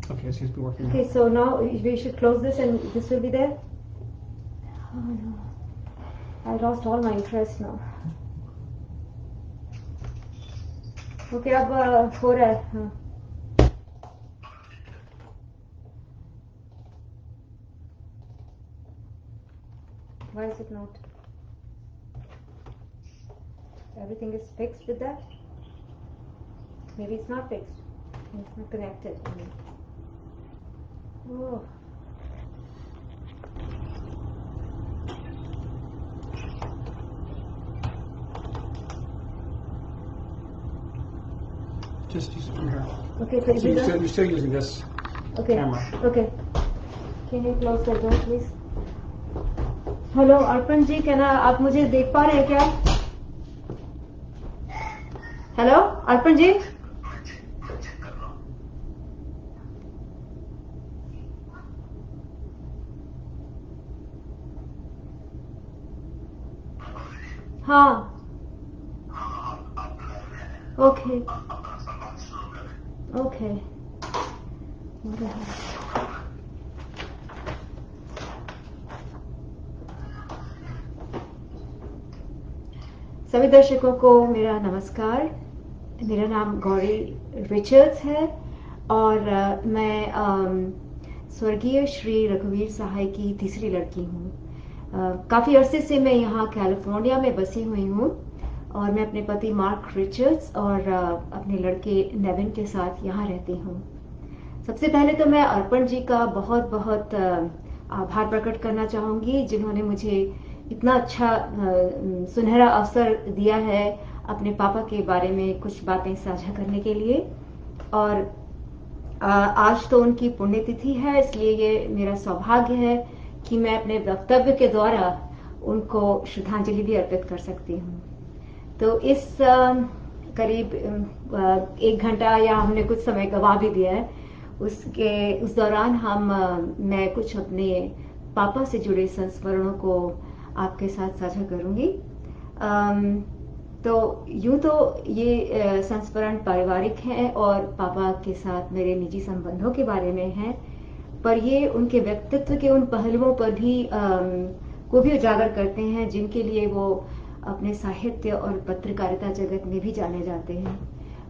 Okay, it seems to be working. Okay, so now we should close this and this will be there. Oh no, I lost all my interest now. Okay, अब हो रहा है. हाँ. Why is it not? Everything is fixed with that? Maybe it's not fixed. It's not connected. Oh. Just use it from here. Okay, so So you're still using this camera. Okay. Can you close the door, please? Hello Arpan ji, क्या ना आप मुझे देख पा रहे हैं क्या? Hello Arpan ji. हाँ. ओके. ओके. सभी दर्शकों को मेरा नमस्कार. मेरा नाम गौरी रिचर्ड्स है और मैं स्वर्गीय श्री रघुवीर सहाय की तीसरी लड़की हूँ. काफ़ी अरसे से मैं यहाँ कैलिफोर्निया में बसी हुई हूँ और मैं अपने पति मार्क रिचर्ड्स और अपने लड़के नेविन के साथ यहाँ रहती हूँ. सबसे पहले तो मैं अर्पण जी का बहुत बहुत आभार प्रकट करना चाहूँगी जिन्होंने मुझे इतना अच्छा सुनहरा अवसर दिया है अपने पापा के बारे में कुछ बातें साझा करने के लिए. और आज तो उनकी पुण्यतिथि है, इसलिए ये मेरा सौभाग्य है कि मैं अपने वक्तव्य के द्वारा उनको श्रद्धांजलि भी अर्पित कर सकती हूँ. तो इस करीब 1 घंटा या हमने कुछ समय गवा भी दिया है, उस दौरान मैं कुछ अपने पापा से जुड़े संस्मरणों को आपके साथ साझा करूंगी. तो यूं तो ये संस्मरण पारिवारिक हैं और पापा के साथ मेरे निजी संबंधों के बारे में हैं, पर ये उनके व्यक्तित्व के उन पहलुओं पर भी को भी उजागर करते हैं जिनके लिए वो अपने साहित्य और पत्रकारिता जगत में भी जाने जाते हैं.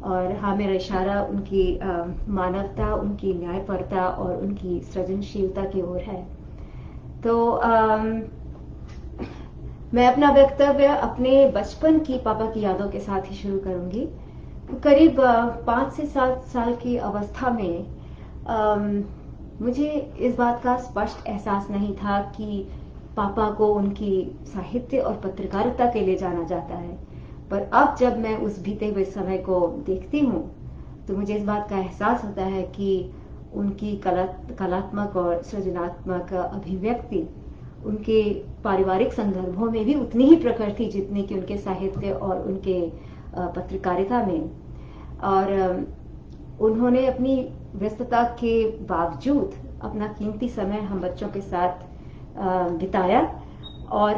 और हाँ, मेरा इशारा उनकी मानवता, उनकी न्यायपरता और उनकी सृजनशीलता की ओर है. तो मैं अपना वक्तव्य अपने बचपन की पापा की यादों के साथ ही शुरू करूंगी. तो करीब 5 से 7 साल की अवस्था में मुझे इस बात का स्पष्ट एहसास नहीं था कि पापा को उनकी साहित्य और पत्रकारिता के लिए जाना जाता है, पर अब जब मैं उस बीते हुए समय को देखती हूँ तो मुझे इस बात का एहसास होता है कि उनकी कलात्मक और सृजनात्मक अभिव्यक्ति उनके पारिवारिक संदर्भों में भी उतनी ही प्रखर थी जितनी कि उनके साहित्य और उनके पत्रकारिता में. और उन्होंने अपनी व्यस्तता के बावजूद अपना कीमती समय हम बच्चों के साथ बिताया और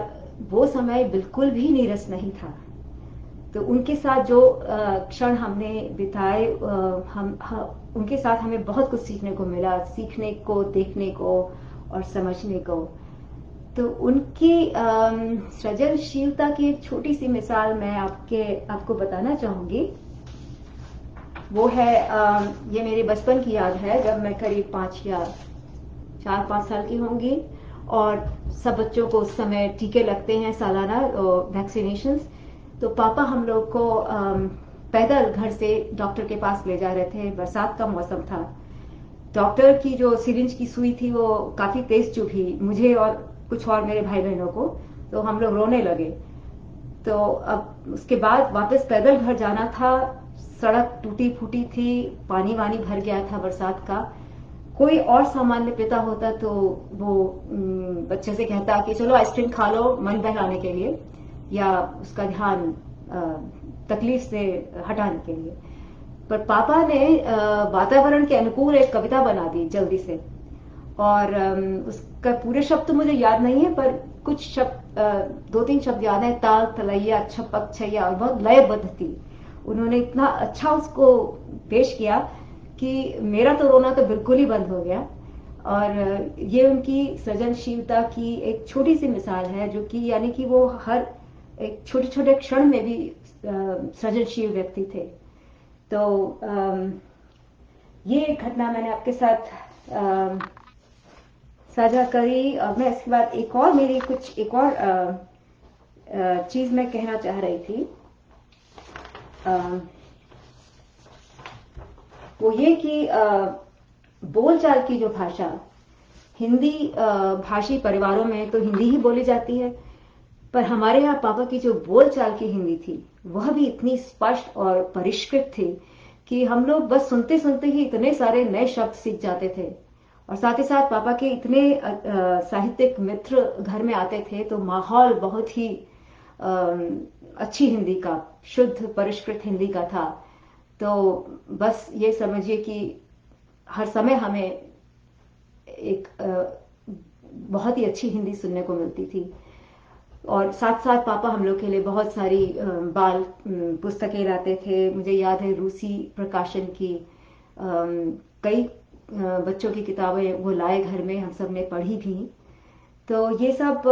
वो समय बिल्कुल भी नीरस नहीं था. तो उनके साथ जो क्षण हमने बिताए, उनके साथ हमें बहुत कुछ सीखने को मिला, सीखने को, देखने को और समझने को. तो उनकी सृजनशीलता की एक छोटी सी मिसाल मैं आपको बताना चाहूंगी. वो है ये मेरे बचपन की याद है जब मैं करीब 5 या 4-5 साल की होंगी और सब बच्चों को उस समय टीके लगते हैं सालाना, वैक्सीनेशंस. तो पापा हम लोग को पैदल घर से डॉक्टर के पास ले जा रहे थे. बरसात का मौसम था. डॉक्टर की जो सिरिंज की सुई थी वो काफी तेज चुभी मुझे और कुछ और मेरे भाई बहनों को. तो हम लोग रोने लगे. तो अब उसके बाद वापस पैदल घर जाना था. सड़क टूटी फूटी थी, पानी वानी भर गया था बरसात का. कोई और सामान्य पिता होता तो वो बच्चे से कहता कि चलो आइसक्रीम खा लो मन बहलाने के लिए, या उसका ध्यान तकलीफ से हटाने के लिए. पर पापा ने वातावरण के अनुकूल एक कविता बना दी जल्दी से, और उसका पूरे शब्द तो मुझे याद नहीं है पर कुछ शब्द, 2-3 शब्द याद है. ताल तलैया छपक छैया, और बहुत लयबद्ध थी. उन्होंने इतना अच्छा उसको पेश किया कि मेरा तो रोना तो बिल्कुल ही बंद हो गया। और ये उनकी सृजनशीलता की एक छोटी सी मिसाल है, जो कि यानी कि वो हर एक छोटे छोटे क्षण में भी सृजनशील व्यक्ति थे। तो ये एक घटना मैंने आपके साथ साझा करी। मैं इसके बाद एक और चीज मैं कहना चाह रही थी। वो ये कि बोलचाल की जो भाषा, हिंदी भाषी परिवारों में तो हिंदी ही बोली जाती है, पर हमारे यहाँ पापा की जो बोलचाल की हिंदी थी वह भी इतनी स्पष्ट और परिष्कृत थी कि हम लोग बस सुनते सुनते ही इतने सारे नए शब्द सीख जाते थे। और साथ ही साथ पापा के इतने साहित्यिक मित्र घर में आते थे, तो माहौल बहुत ही अच्छी हिंदी का, शुद्ध परिष्कृत हिंदी का था। तो बस ये समझिए कि हर समय हमें एक बहुत ही अच्छी हिंदी सुनने को मिलती थी। और साथ साथ पापा हम लोग के लिए बहुत सारी बाल पुस्तकें लाते थे। मुझे याद है रूसी प्रकाशन की कई बच्चों की किताबें वो लाए घर में, हम सब ने पढ़ी भी। तो ये सब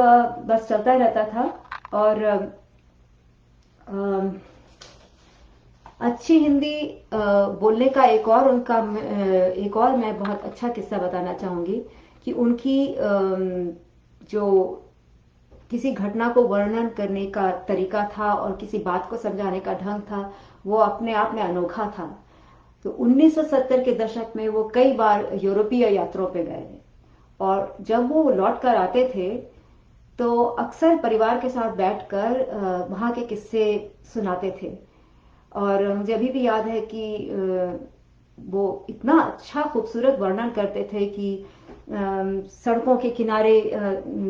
बस चलता रहता था। और अच्छी हिंदी बोलने का एक और मैं बहुत अच्छा किस्सा बताना चाहूंगी कि उनकी जो किसी घटना को वर्णन करने का तरीका था और किसी बात को समझाने का ढंग था, वो अपने आप में अनोखा था। तो 1970 के दशक में वो कई बार यूरोपीय यात्राओं पे गए, और जब वो लौट कर आते थे तो अक्सर परिवार के साथ बैठकर वहां के किस्से सुनाते थे। और मुझे अभी भी याद है कि वो इतना अच्छा खूबसूरत वर्णन करते थे कि सड़कों के किनारे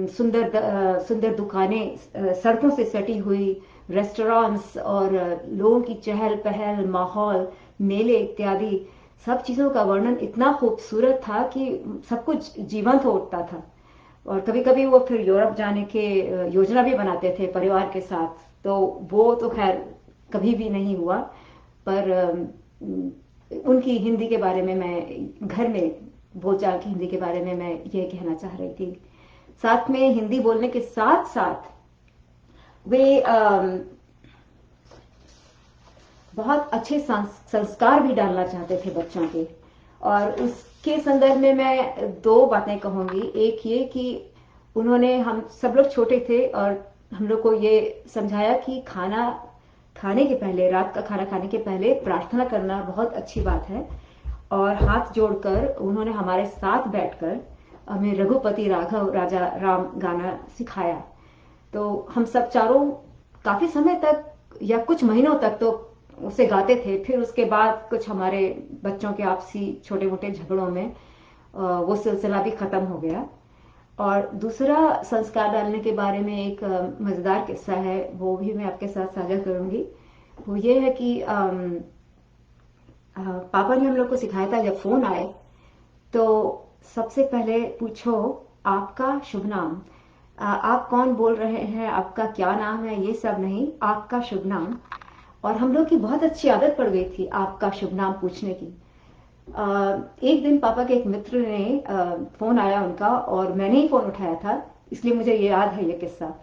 सुंदर दुकानें, सड़कों से सटी हुई रेस्टोरेंट्स और लोगों की चहल पहल, माहौल, मेले इत्यादि सब चीजों का वर्णन इतना खूबसूरत था कि सब कुछ जीवंत हो उठता था। और कभी कभी वो फिर यूरोप जाने के योजना भी बनाते थे परिवार के साथ। तो वो तो खैर कभी भी नहीं हुआ, पर उनकी हिंदी के बारे में, मैं घर में बोलचाल की हिंदी के बारे में मैं ये कहना चाह रही थी। साथ में हिंदी बोलने के साथ साथ वे बहुत अच्छे संस्कार भी डालना चाहते थे बच्चों के। और उसके संदर्भ में मैं दो बातें कहूंगी। एक ये कि उन्होंने, हम सब लोग छोटे थे और हम लोग को ये समझाया कि खाना खाने के पहले, रात का खाना खाने के पहले प्रार्थना करना बहुत अच्छी बात है। और हाथ जोड़कर उन्होंने हमारे साथ बैठकर हमें रघुपति राघव राजा राम गाना सिखाया। तो हम सब चारों काफी समय तक या कुछ महीनों तक तो उसे गाते थे। फिर उसके बाद कुछ हमारे बच्चों के आपसी छोटे मोटे झगड़ों में वो सिलसिला भी खत्म हो गया। और दूसरा संस्कार डालने के बारे में एक मजेदार किस्सा है, वो भी मैं आपके साथ साझा करूंगी। वो ये है कि पापा ने हम लोग को सिखाया था, जब फोन आए तो सबसे पहले पूछो आपका शुभ नाम। आप कौन बोल रहे हैं, आपका क्या नाम है, ये सब नहीं, आपका शुभ नाम। और हम लोग की बहुत अच्छी आदत पड़ गई थी आपका शुभ नाम पूछने की। एक दिन पापा के एक मित्र ने फोन आया उनका, और मैंने ही फोन उठाया था, इसलिए मुझे ये याद है ये किस्सा।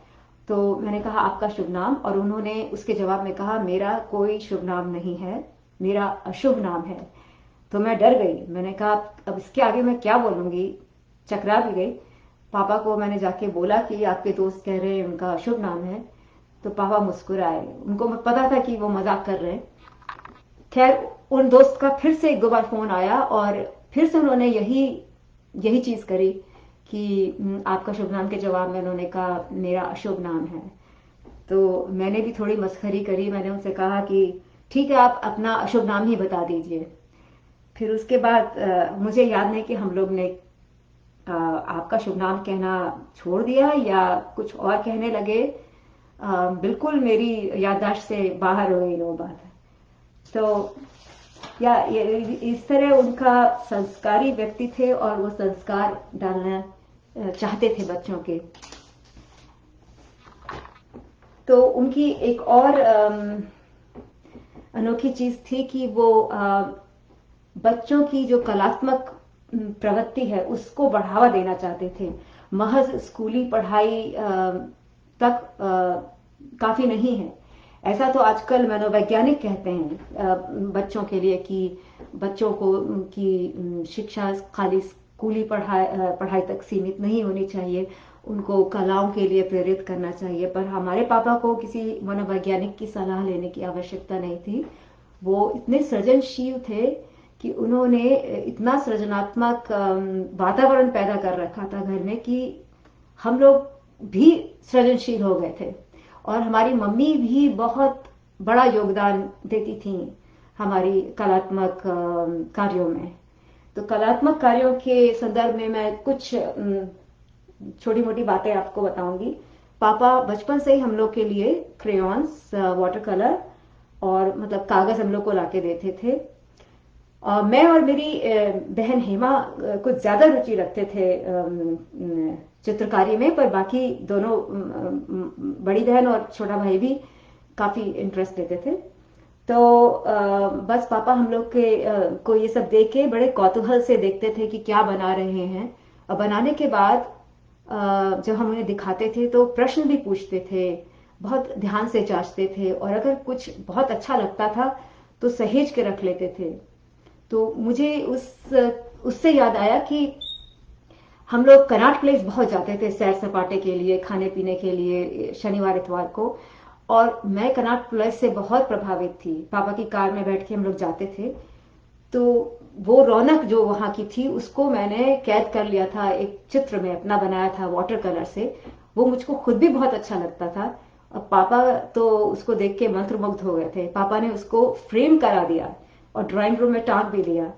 तो मैंने कहा आपका शुभ नाम, और उन्होंने उसके जवाब में कहा मेरा कोई शुभ नाम नहीं है, मेरा अशुभ नाम है। तो मैं डर गई। मैंने कहा अब इसके आगे मैं क्या बोलूंगी, चकरा भी गई। पापा को मैंने जाके बोला कि आपके दोस्त कह रहे हैं उनका अशुभ नाम है। तो पापा मुस्कुराए, उनको पता था कि वो मजाक कर रहे हैं। खैर उन दोस्त का फिर से एक दो बार फोन आया, और फिर से उन्होंने यही चीज करी कि आपका शुभ नाम के जवाब में उन्होंने कहा मेरा अशुभ नाम है। तो मैंने भी थोड़ी मस्खरी करी, मैंने उनसे कहा कि ठीक है आप अपना अशुभ नाम ही बता दीजिए। फिर उसके बाद मुझे याद नहीं कि हम लोग ने आपका शुभ नाम कहना छोड़ दिया या कुछ और कहने लगे। बिल्कुल मेरी याददाश्त से बाहर हो गई वो बात। तो इस तरह उनका संस्कारी व्यक्ति थे, और वो संस्कार डालना चाहते थे बच्चों के। तो उनकी एक और अनोखी चीज थी कि वो बच्चों की जो कलात्मक प्रवृत्ति है उसको बढ़ावा देना चाहते थे। महज स्कूली पढ़ाई तक काफी नहीं है। ऐसा तो आजकल मनोवैज्ञानिक कहते हैं बच्चों के लिए कि बच्चों को की शिक्षा खाली स्कूली पढ़ाई तक सीमित नहीं होनी चाहिए, उनको कलाओं के लिए प्रेरित करना चाहिए। पर हमारे पापा को किसी मनोवैज्ञानिक की सलाह लेने की आवश्यकता नहीं थी। वो इतने सृजनशील थे कि उन्होंने इतना सृजनात्मक वातावरण पैदा कर रखा था घर में कि हम लोग भी सृजनशील हो गए थे। और हमारी मम्मी भी बहुत बड़ा योगदान देती थी हमारी कलात्मक कार्यों में। तो कलात्मक कार्यों के संदर्भ में मैं कुछ छोटी मोटी बातें आपको बताऊंगी। पापा बचपन से ही हम लोग के लिए क्रेयॉन्स, वाटर कलर और मतलब कागज हम लोग को लाके देते थे। मैं और मेरी बहन हेमा कुछ ज्यादा रुचि रखते थे चित्रकारी में, पर बाकी दोनों बड़ी बहन और छोटा भाई भी काफी इंटरेस्ट लेते थे। तो बस पापा हम लोग के को ये सब देख के बड़े कौतूहल से देखते थे कि क्या बना रहे हैं। और बनाने के बाद जब हम उन्हें दिखाते थे तो प्रश्न भी पूछते थे, बहुत ध्यान से जांचते थे, और अगर कुछ बहुत अच्छा लगता था तो सहेज के रख लेते थे। तो मुझे उससे याद आया कि हम लोग कनॉट प्लेस बहुत जाते थे सैर सपाटे के लिए, खाने पीने के लिए शनिवार इतवार को। और मैं कनॉट प्लेस से बहुत प्रभावित थी। पापा की कार में बैठ के हम लोग जाते थे। तो वो रौनक जो वहां की थी उसको मैंने कैद कर लिया था, एक चित्र में अपना बनाया था वाटर कलर से। वो मुझको खुद भी बहुत अच्छा लगता था। और पापा तो उसको देख के मंत्रमुग्ध हो गए थे। पापा ने उसको फ्रेम करा दिया और ड्राइंग रूम में टांग भी दिया।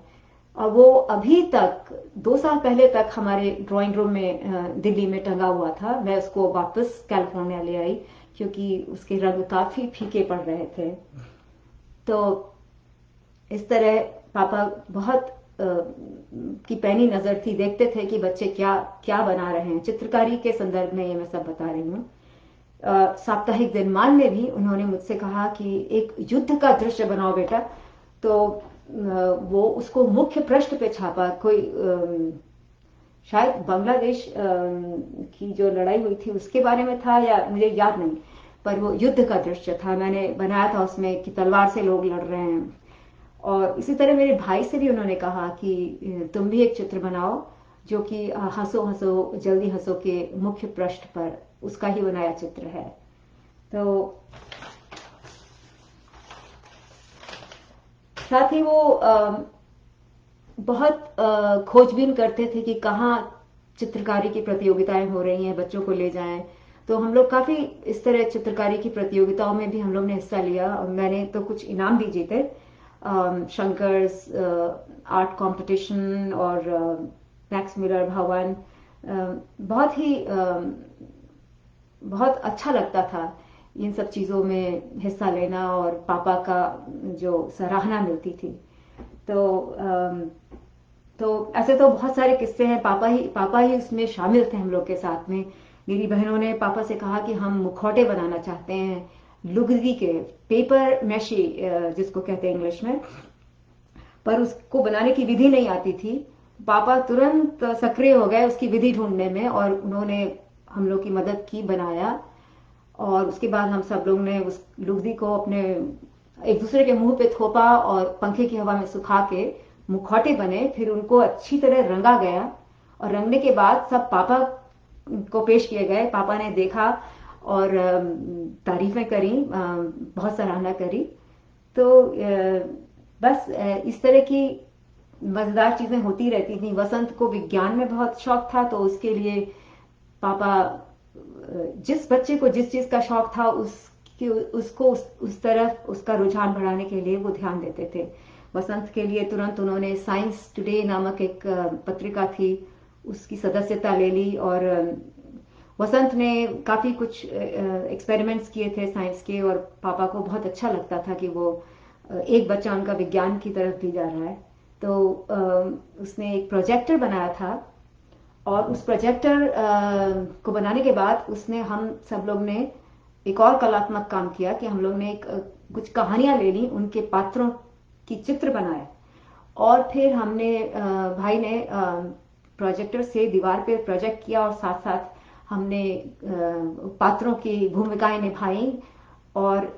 और वो अभी तक 2 साल पहले तक हमारे ड्राइंग रूम में दिल्ली में टंगा हुआ था। मैं उसको वापस कैलिफोर्निया ले आई क्योंकि उसके रंग काफी फीके पड़ रहे थे। तो इस तरह पापा बहुत की पैनी नजर थी, देखते थे कि बच्चे क्या क्या बना रहे हैं। चित्रकारी के संदर्भ में ये मैं सब बता रही हूँ। साप्ताहिक दिनमान में भी उन्होंने मुझसे कहा कि एक युद्ध का दृश्य बनाओ बेटा। तो वो उसको मुख्य पृष्ठ पे छापा। कोई शायद बांग्लादेश की जो लड़ाई हुई थी उसके बारे में था या मुझे याद नहीं, पर वो युद्ध का दृश्य था। मैंने बनाया था उसमें कि तलवार से लोग लड़ रहे हैं। और इसी तरह मेरे भाई से भी उन्होंने कहा कि तुम भी एक चित्र बनाओ जो कि हंसो हंसो जल्दी हंसो के मुख्य पृष्ठ पर उसका ही बनाया चित्र है। तो साथ ही वो बहुत खोजबीन करते थे कि कहाँ चित्रकारी की प्रतियोगिताएं हो रही हैं, बच्चों को ले जाएं। तो हम लोग काफी इस तरह चित्रकारी की प्रतियोगिताओं में भी हम लोग ने हिस्सा लिया। और मैंने तो कुछ इनाम भी जीते, शंकर्स आर्ट कंपटीशन और मैक्स मिलर भवन। बहुत ही बहुत अच्छा लगता था इन सब चीजों में हिस्सा लेना और पापा का जो सराहना मिलती थी। तो ऐसे तो बहुत सारे किस्से हैं। पापा ही उसमें शामिल थे हम लोग के साथ में। मेरी बहनों ने पापा से कहा कि हम मुखौटे बनाना चाहते हैं लुगदी के, पेपर मैशी जिसको कहते हैं इंग्लिश में, पर उसको बनाने की विधि नहीं आती थी। पापा तुरंत सक्रिय हो गए उसकी विधि ढूंढने में और उन्होंने हम लोग की मदद की, बनाया। और उसके बाद हम सब लोग ने उस लुगदी को अपने एक दूसरे के मुंह पे थोपा और पंखे की हवा में सुखा के मुखौटे बने। फिर उनको अच्छी तरह रंगा गया और रंगने के बाद सब पापा को पेश किए गए। पापा ने देखा और तारीफें करी, बहुत सराहना करी। तो बस इस तरह की मजेदार चीजें होती रहती थी। वसंत को विज्ञान में बहुत शौक था, तो उसके लिए पापा जिस बच्चे को जिस चीज का शौक था उसको उस तरफ उसका रुझान बढ़ाने के लिए वो ध्यान देते थे। वसंत के लिए तुरंत उन्होंने साइंस टुडे नामक एक पत्रिका थी, उसकी सदस्यता ले ली। और वसंत ने काफी कुछ एक्सपेरिमेंट्स किए थे साइंस के, और पापा को बहुत अच्छा लगता था कि वो एक बच्चा उनका विज्ञान की तरफ भी जा रहा है। तो उसने एक प्रोजेक्टर बनाया था और उस प्रोजेक्टर को बनाने के बाद उसने हम सब लोग ने एक और कलात्मक काम किया कि हम लोग ने कुछ कहानियां ले ली, उनके पात्रों की चित्र बनाए और फिर हमने भाई ने प्रोजेक्टर से दीवार पे प्रोजेक्ट किया और साथ साथ हमने पात्रों की भूमिकाएं निभाई। और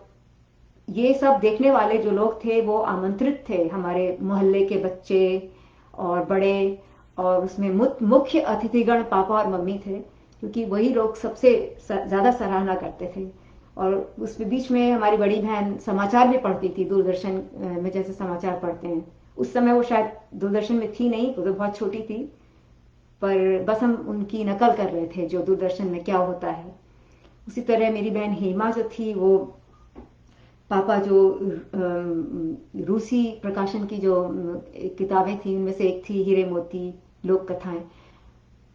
ये सब देखने वाले जो लोग थे वो आमंत्रित थे, हमारे मोहल्ले के बच्चे और बड़े, और उसमें मुख्य अतिथिगण पापा और मम्मी थे, क्योंकि वही लोग सबसे ज्यादा सराहना करते थे। और उसके बीच में हमारी बड़ी बहन समाचार भी पढ़ती थी, दूरदर्शन में जैसे समाचार पढ़ते हैं। उस समय वो शायद दूरदर्शन में थी नहीं, वो तो बहुत छोटी थी, पर बस हम उनकी नकल कर रहे थे जो दूरदर्शन में क्या होता है। उसी तरह मेरी बहन हेमा जो थी, वो पापा जो रूसी प्रकाशन की जो किताबें थी उनमें से एक थी हीरे मोती लोक कथाएं,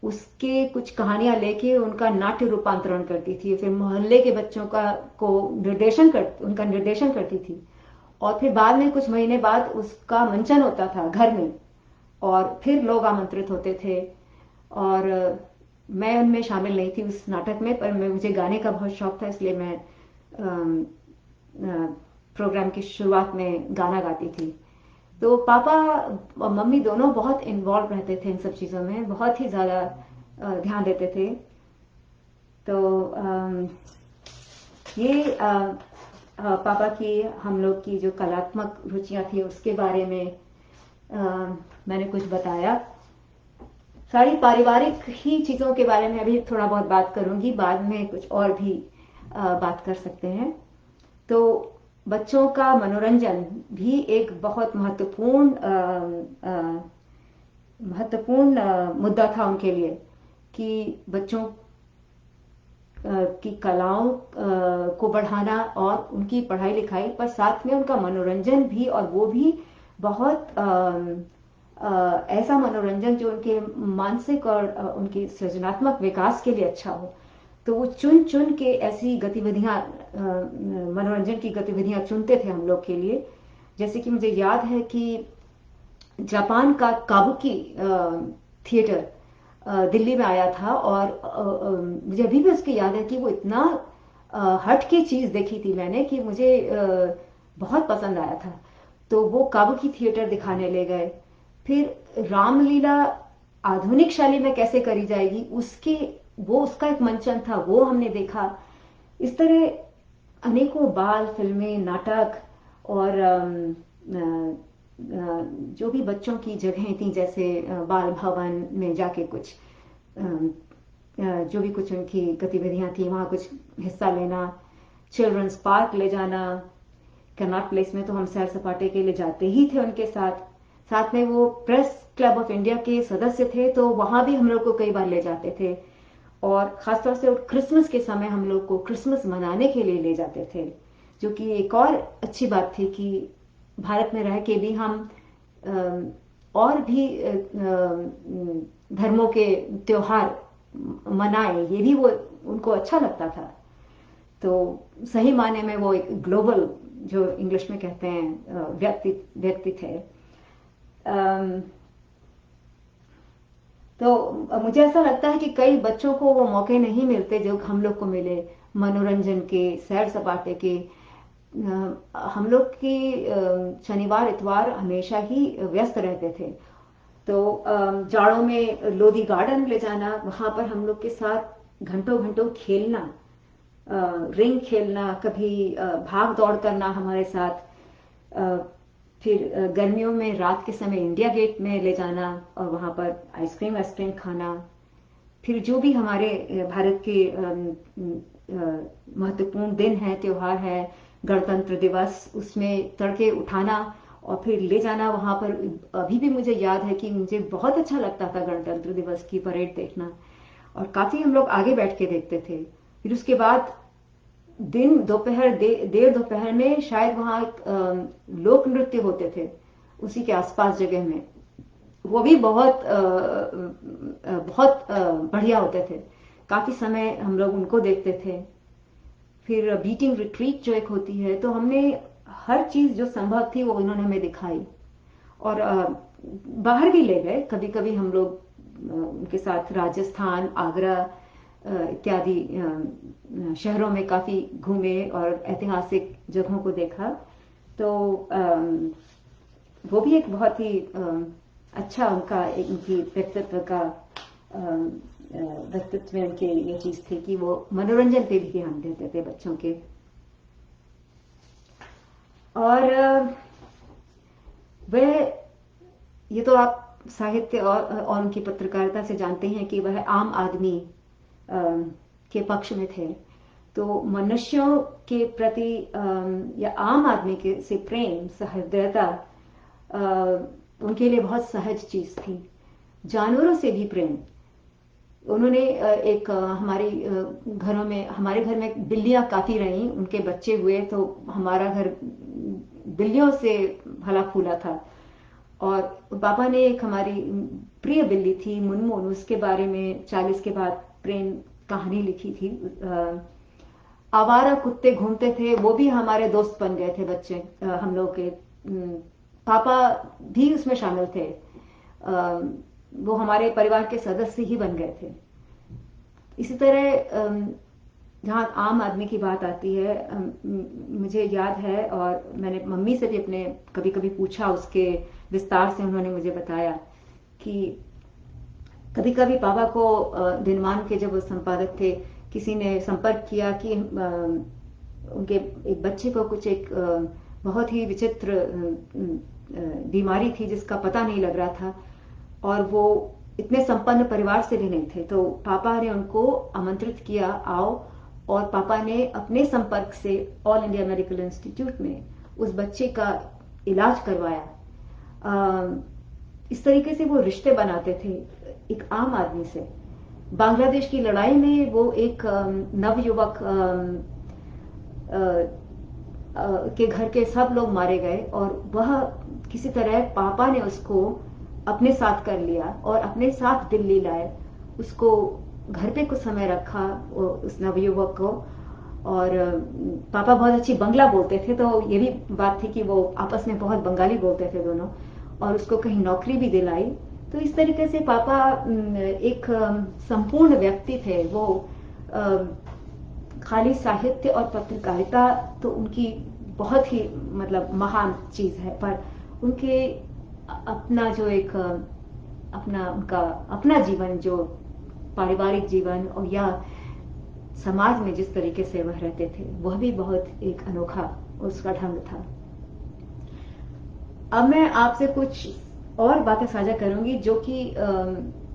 उसके कुछ कहानियां लेके उनका नाट्य रूपांतरण करती थी, फिर मोहल्ले के बच्चों का को उनका निर्देशन करती थी। और फिर बाद में कुछ महीने बाद उसका मंचन होता था घर में, और फिर लोग आमंत्रित होते थे। और मैं उनमें शामिल नहीं थी उस नाटक में, पर मुझे गाने का बहुत शौक था, इसलिए मैं प्रोग्राम की शुरुआत में गाना गाती थी। तो पापा और मम्मी दोनों बहुत इन्वॉल्व रहते थे इन सब चीज़ों में, बहुत ही ज़्यादा ध्यान देते थे। तो ये पापा की हम लोग की जो कलात्मक रुचियां थी उसके बारे में मैंने कुछ बताया। सारी पारिवारिक ही चीज़ों के बारे में अभी थोड़ा बहुत बात करूंगी, बाद में कुछ और भी बात कर सकते हैं। तो बच्चों का मनोरंजन भी एक बहुत महत्वपूर्ण मुद्दा था उनके लिए, कि बच्चों की कलाओं को बढ़ाना और उनकी पढ़ाई लिखाई, पर साथ में उनका मनोरंजन भी, और वो भी बहुत ऐसा मनोरंजन जो उनके मानसिक और उनके सृजनात्मक विकास के लिए अच्छा हो। तो वो चुन चुन के ऐसी गतिविधियां, मनोरंजन की गतिविधियां चुनते थे हम लोग के लिए। जैसे कि मुझे याद है कि जापान का काबुकी थिएटर दिल्ली में आया था, और मुझे अभी भी उसकी याद है कि वो इतना हट के चीज देखी थी मैंने कि मुझे बहुत पसंद आया था। तो वो काबुकी थिएटर दिखाने ले गए। फिर रामलीला आधुनिक शैली में कैसे करी जाएगी उसका एक मंचन था, वो हमने देखा। इस तरह अनेकों बाल फिल्में, नाटक, और जो भी बच्चों की जगहें थी, जैसे बाल भवन में जाके कुछ जो भी कुछ उनकी गतिविधियां थी वहां कुछ हिस्सा लेना, चिल्ड्रंस पार्क ले जाना। कनॉट प्लेस में तो हम सैर सपाटे के लिए जाते ही थे उनके साथ। साथ में वो प्रेस क्लब ऑफ इंडिया के सदस्य थे, तो वहां भी हम लोग को कई बार ले जाते थे। और खासतौर से क्रिसमस के समय हम लोग को क्रिसमस मनाने के लिए ले जाते थे, जो कि एक और अच्छी बात थी कि भारत में रह के भी हम और भी धर्मों के त्योहार मनाए, ये भी वो उनको अच्छा लगता था। तो सही माने में वो एक ग्लोबल, जो इंग्लिश में कहते हैं, व्यक्ति थे। तो मुझे ऐसा लगता है कि कई बच्चों को वो मौके नहीं मिलते जो हम लोग को मिले, मनोरंजन के, सैर सपाटे के। हम लोग की शनिवार इतवार हमेशा ही व्यस्त रहते थे। तो जाड़ों में लोधी गार्डन ले जाना, वहां पर हम लोग के साथ घंटों घंटों खेलना, रिंग खेलना, कभी भाग दौड़ करना हमारे साथ। फिर गर्मियों में रात के समय इंडिया गेट में ले जाना और वहां पर आइसक्रीम खाना। फिर जो भी हमारे भारत के महत्वपूर्ण दिन है, त्योहार है, गणतंत्र दिवस, उसमें तड़के उठाना और फिर ले जाना वहां पर। अभी भी मुझे याद है कि मुझे बहुत अच्छा लगता था गणतंत्र दिवस की परेड देखना, और काफी हम लोग आगे बैठ के देखते थे। फिर उसके बाद दिन दोपहर देर दोपहर में शायद वहां लोक नृत्य होते थे उसी के आसपास जगह में, वो भी बहुत बहुत बढ़िया होते थे। काफी समय हम लोग उनको देखते थे। फिर बीटिंग रिट्रीट जो एक होती है, तो हमने हर चीज जो संभव थी वो इन्होंने हमें दिखाई, और बाहर भी ले गए। कभी कभी हम लोग उनके साथ राजस्थान, आगरा इत्यादि शहरों में काफी घूमे और ऐतिहासिक जगहों को देखा। तो वो भी एक बहुत ही अच्छा उनका एक उनकी व्यक्तित्व का व्यक्तित्व में उनके ये चीज थी कि वो मनोरंजन पे भी ध्यान देते थे बच्चों के। और वह ये तो आप साहित्य और उनकी पत्रकारिता से जानते हैं कि वह आम आदमी के पक्ष में थे। तो मनुष्यों के प्रति या आम आदमी के से प्रेम, सहृदयता उनके लिए बहुत सहज चीज थी। जानवरों से भी प्रेम। उन्होंने एक हमारे घर में बिल्लियां काफी रहीं, उनके बच्चे हुए तो हमारा घर बिल्लियों से भला फूला था। और पापा ने एक हमारी प्रिय बिल्ली थी मुनमुन, उसके बारे में 40 के बाद प्रेम कहानी लिखी थी। आवारा कुत्ते घूमते थे, वो भी हमारे दोस्त बन गए थे बच्चे हम लोग के। पापा भी उसमें शामिल थे, वो हमारे परिवार के सदस्य ही बन गए थे। इसी तरह जहाँ आम आदमी की बात आती है, मुझे याद है और मैंने मम्मी से भी अपने कभी कभी पूछा, उसके विस्तार से उन्होंने मुझे बताया कि कभी कभी पापा को दिनमान के जब वो संपादक थे, किसी ने संपर्क किया कि उनके एक बच्चे को कुछ एक बहुत ही विचित्र बीमारी थी जिसका पता नहीं लग रहा था, और वो इतने संपन्न परिवार से भी नहीं थे। तो पापा ने उनको आमंत्रित किया, आओ, और पापा ने अपने संपर्क से ऑल इंडिया मेडिकल इंस्टीट्यूट में उस बच्चे का इलाज करवाया। इस तरीके से वो रिश्ते बनाते थे एक आम आदमी से। बांग्लादेश की लड़ाई में वो एक नवयुवक के घर के सब लोग मारे गए, और वह किसी तरह पापा ने उसको अपने साथ कर लिया और अपने साथ दिल्ली लाए, उसको घर पे कुछ समय रखा उस नवयुवक को। और पापा बहुत अच्छी बंगला बोलते थे, तो ये भी बात थी कि वो आपस में बहुत बंगाली बोलते थे दोनों, और उसको कहीं नौकरी भी दिलाई। तो इस तरीके से पापा एक संपूर्ण व्यक्ति थे। वो खाली साहित्य और पत्रकारिता तो उनकी बहुत ही मतलब महान चीज है, पर उनके अपना जो एक उनका अपना जीवन, जो पारिवारिक जीवन और या समाज में जिस तरीके से वह रहते थे, वह भी बहुत एक अनोखा उसका ढंग था। अब मैं आपसे कुछ और बातें साझा करूंगी जो कि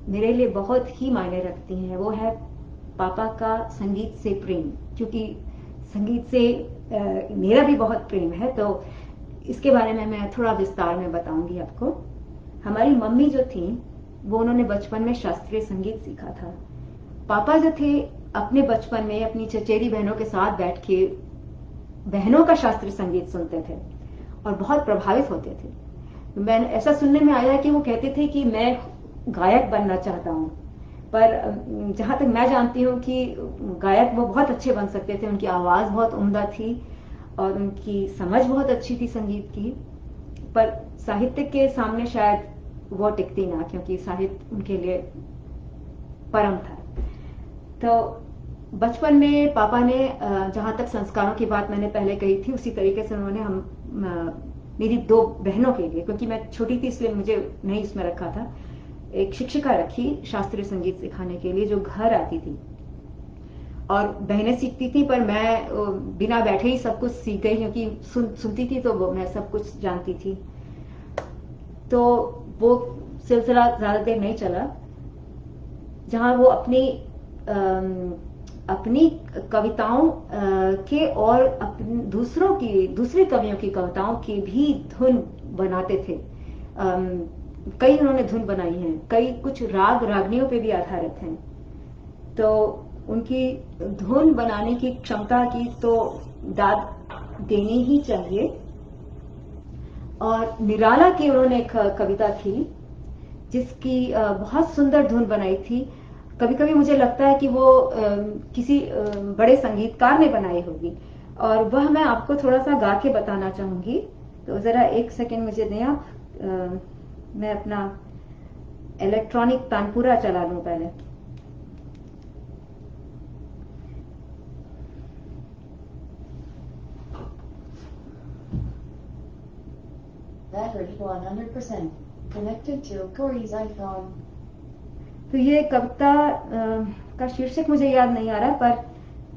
मेरे लिए बहुत ही मायने रखती हैं। वो है पापा का संगीत से प्रेम, क्योंकि संगीत से मेरा भी बहुत प्रेम है, तो इसके बारे में मैं थोड़ा विस्तार में बताऊंगी आपको। हमारी मम्मी जो थी, वो उन्होंने बचपन में शास्त्रीय संगीत सीखा था। पापा जो थे, अपने बचपन में अपनी चचेरी बहनों के साथ बैठ के बहनों का शास्त्रीय संगीत सुनते थे और बहुत प्रभावित होते थे। मैं ऐसा सुनने में आया कि वो कहते थे कि मैं गायक बनना चाहता हूँ, पर जहां तक मैं जानती हूँ कि गायक वो बहुत अच्छे बन सकते थे, उनकी आवाज बहुत उम्दा थी और उनकी समझ बहुत अच्छी थी संगीत की, पर साहित्य के सामने शायद वो टिकती ना, क्योंकि साहित्य उनके लिए परम था। तो बचपन में पापा ने, जहां तक संस्कारों की बात मैंने पहले कही थी, उसी तरीके से उन्होंने मेरी 2 बहनों के लिए, क्योंकि मैं छोटी थी इसलिए मुझे नहीं इसमें रखा था, एक शिक्षिका रखी शास्त्रीय संगीत सिखाने के लिए, जो घर आती थी और बहनें सीखती थी, पर मैं बिना बैठे ही सब कुछ सीख गई, क्योंकि सुनती थी तो मैं सब कुछ जानती थी। तो वो सिलसिला ज्यादा देर नहीं चला, जहां वो अपनी कविताओं के और दूसरे कवियों की कविताओं की भी धुन बनाते थे। कई उन्होंने धुन बनाई हैं, कई कुछ राग रागनियों पे भी आधारित हैं। तो उनकी धुन बनाने की क्षमता की तो दाद देनी ही चाहिए। और निराला की उन्होंने एक कविता थी जिसकी बहुत सुंदर धुन बनाई थी। कभी कभी मुझे लगता है कि वो किसी बड़े संगीतकार ने बनाई होगी, और वह मैं आपको थोड़ा सा गा के बताना चाहूंगी। तो जरा 1 सेकेंड मुझे दें आप। मैं अपना इलेक्ट्रॉनिक तानपुरा चला लूं पहले। Battery 100%. Connected to Corey's iPhone. तो ये कविता का शीर्षक मुझे याद नहीं आ रहा, पर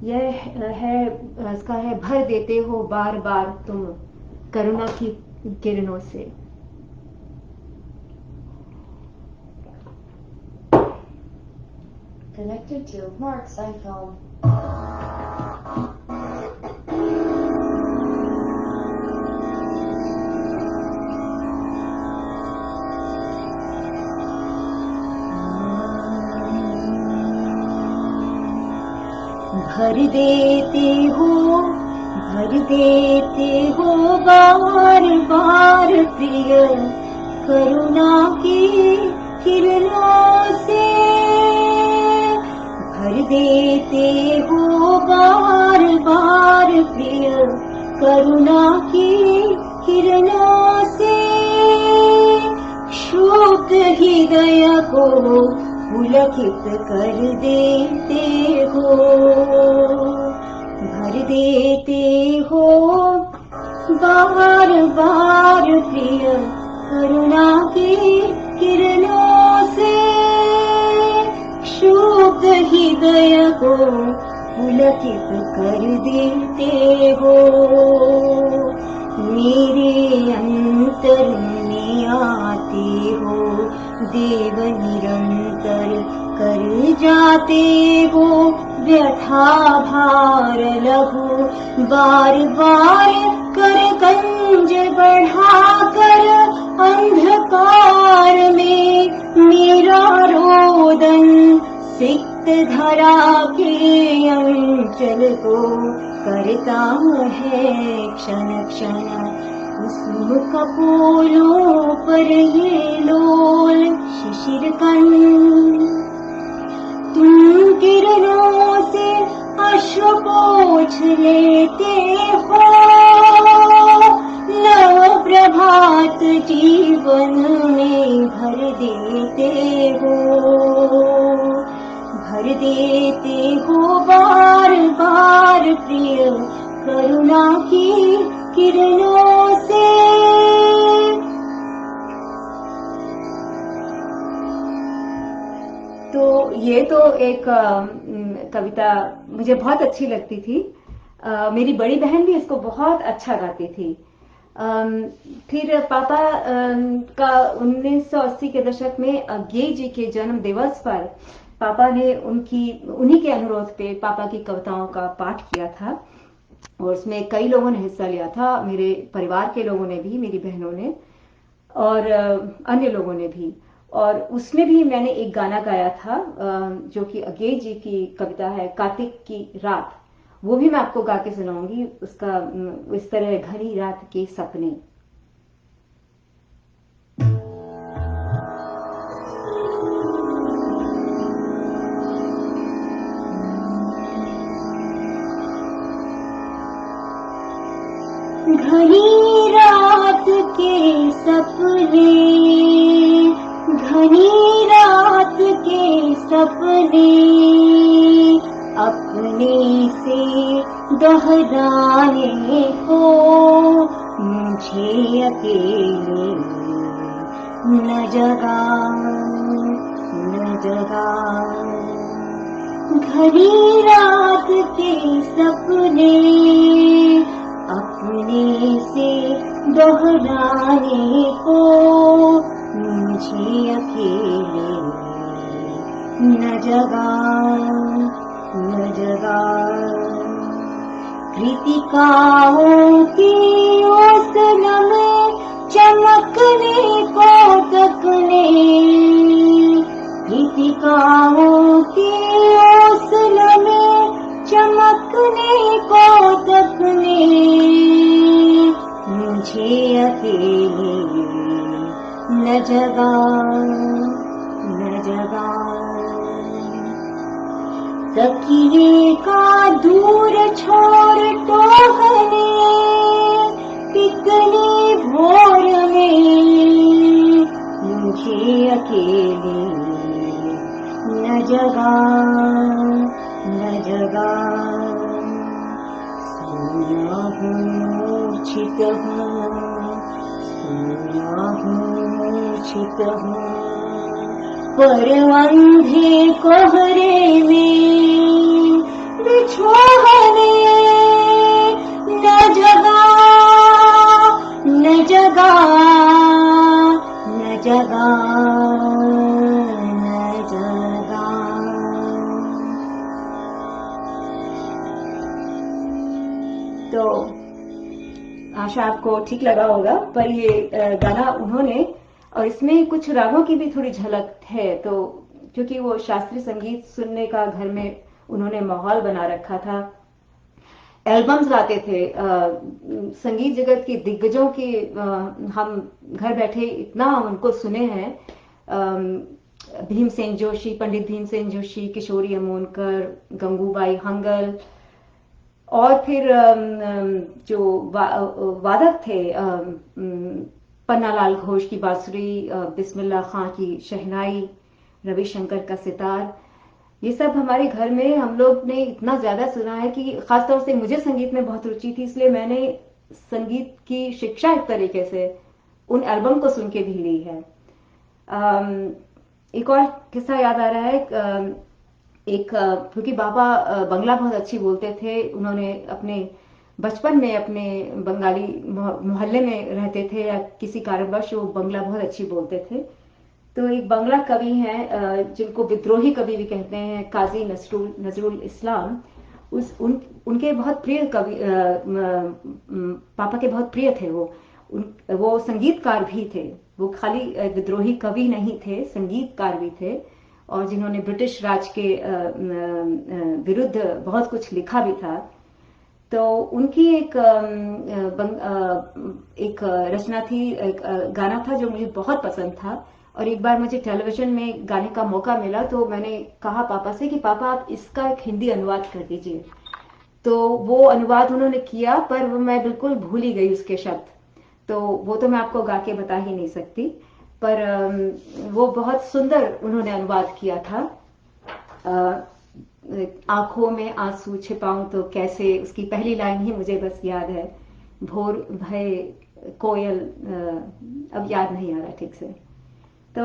यह है, इसका है, भर देते हो बार बार तुम करुणा की किरणों से। Connected to Mark's iPhone. भर देते हो बार बार प्रिय करुणा की किरणों से। भर देते हो बार बार प्रिय करुणा की किरणों से। शुद्ध हृदय को पुलकित कर देते हो। भर देते हो बार बार प्रिय करुणा की किरणों से। शुद्ध हृदय को पुलकित कर देते हो। मेरे अंतर में आते हो देव, निरंतर कर जाते हो व्यथा भार लघु। बार बार कर गंज बढ़ाकर अंधकार में मेरा रोदन सिक्त धरा के अंचल को करता है क्षण क्षण। कुसुम कपोलों पर ये लोल शिशिर कण। तुम किरणों से अश्रु पोंछ लेते हो। नव प्रभात जीवन में भर देते हो। भर देते हो बार बार प्रिय करुणा की किरणों से। तो ये तो एक कविता मुझे बहुत अच्छी लगती थी। मेरी बड़ी बहन भी इसको बहुत अच्छा गाती थी। फिर पापा का 1980 के दशक में गे जी के जन्म दिवस पर पापा ने उन्हीं के अनुरोध पे पापा की कविताओं का पाठ किया था, और उसमें कई लोगों ने हिस्सा लिया था। मेरे परिवार के लोगों ने भी, मेरी बहनों ने और अन्य लोगों ने भी। और उसमें भी मैंने एक गाना गाया था जो कि अगे जी की कविता है, कार्तिक की रात। वो भी मैं आपको गा के सुनाऊंगी। उसका इस तरह, घनी रात के सपने। घनी रात के सपने, घनी रात के सपने अपने से दोहराने को मुझे अकेले न जगा, न जगा। घनी रात के सपने अपने से दोहराने को मुझे अकेले न जगा, न जगा। कृतिकाओं की ओसल में चमकने को तकने, कृतिकाओं की ओसल में चमकने को तकने मुझे अकेले न जगा, न जगा। तकिए का दूर छोड़ टोहने पिकने भोर में मुझे अकेले न जगा, न जगा। सोया हूँ, मूर्छित हूँ, मूर्छित हूँ पर अंधे कोहरे में बिछोहने न जगा न जगा न जगा न जगा। तो आशा आपको ठीक लगा होगा, पर ये गाना उन्होंने, और इसमें कुछ रागों की भी थोड़ी झलक है, तो क्योंकि वो शास्त्रीय संगीत सुनने का घर में उन्होंने माहौल बना रखा था, एल्बम्स लाते थे संगीत जगत की दिग्गजों की, हम घर बैठे इतना उनको सुने हैं, भीमसेन जोशी, पंडित भीमसेन जोशी, किशोरी अमोनकर, गंगूबाई हंगल, और फिर जो वादक थे, पन्नालाल घोष की बांसुरी, बिस्मिल्लाह खां की शहनाई, रविशंकर का सितार, ये सब हमारे घर में हम लोग ने इतना ज्यादा सुना है कि खासतौर से मुझे संगीत में बहुत रुचि थी, इसलिए मैंने संगीत की शिक्षा एक तरीके से उन एल्बम को सुन के भी ली है। एक और किस्सा याद आ रहा है, क्योंकि बाबा बंगला बहुत अच्छी बोलते थे, उन्होंने अपने बचपन में अपने बंगाली मोहल्ले में रहते थे, या किसी कारणवश वो बंगला बहुत अच्छी बोलते थे। तो एक बंगला कवि हैं जिनको विद्रोही कवि भी कहते हैं, काजी नजरुल इस्लाम, उनके बहुत प्रिय कवि, पापा के बहुत प्रिय थे वो संगीतकार भी थे, वो खाली विद्रोही कवि नहीं थे, संगीतकार भी थे, और जिन्होंने ब्रिटिश राज के विरुद्ध बहुत कुछ लिखा भी था। तो उनकी एक रचना थी, एक गाना था जो मुझे बहुत पसंद था, और एक बार मुझे टेलीविजन में गाने का मौका मिला, तो मैंने कहा पापा से कि पापा आप इसका एक हिंदी अनुवाद कर दीजिए। तो वो अनुवाद उन्होंने किया, पर मैं बिल्कुल भूल ही गई उसके शब्द, तो वो तो मैं आपको गा के बता ही नहीं सकती, पर वो बहुत सुंदर उन्होंने अनुवाद किया था। आंखों में आंसू छिपाऊं तो कैसे, उसकी पहली लाइन ही मुझे बस याद है, भोर भय कोयल, अब याद नहीं आ रहा ठीक से। तो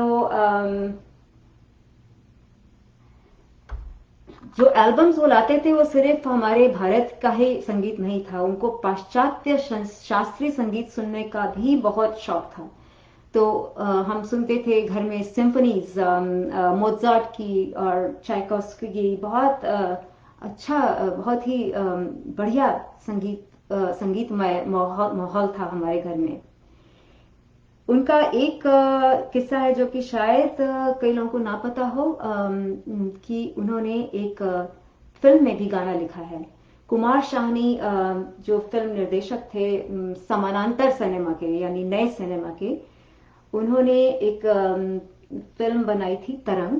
जो एल्बम्स वो लाते थे वो सिर्फ हमारे भारत का ही संगीत नहीं था, उनको पाश्चात्य शास्त्रीय संगीत सुनने का भी बहुत शौक था। तो हम सुनते थे घर में सिम्फनीज, मोजार्ट की और चाइकोव्स्की की, बहुत अच्छा, बहुत ही बढ़िया संगीतमय माहौल था हमारे घर में। उनका एक किस्सा है जो कि शायद कई लोगों को ना पता हो, कि उन्होंने एक फिल्म में भी गाना लिखा है। कुमार शाहनी जो फिल्म निर्देशक थे समानांतर सिनेमा के, यानी नए सिनेमा के, उन्होंने एक फिल्म बनाई थी तरंग,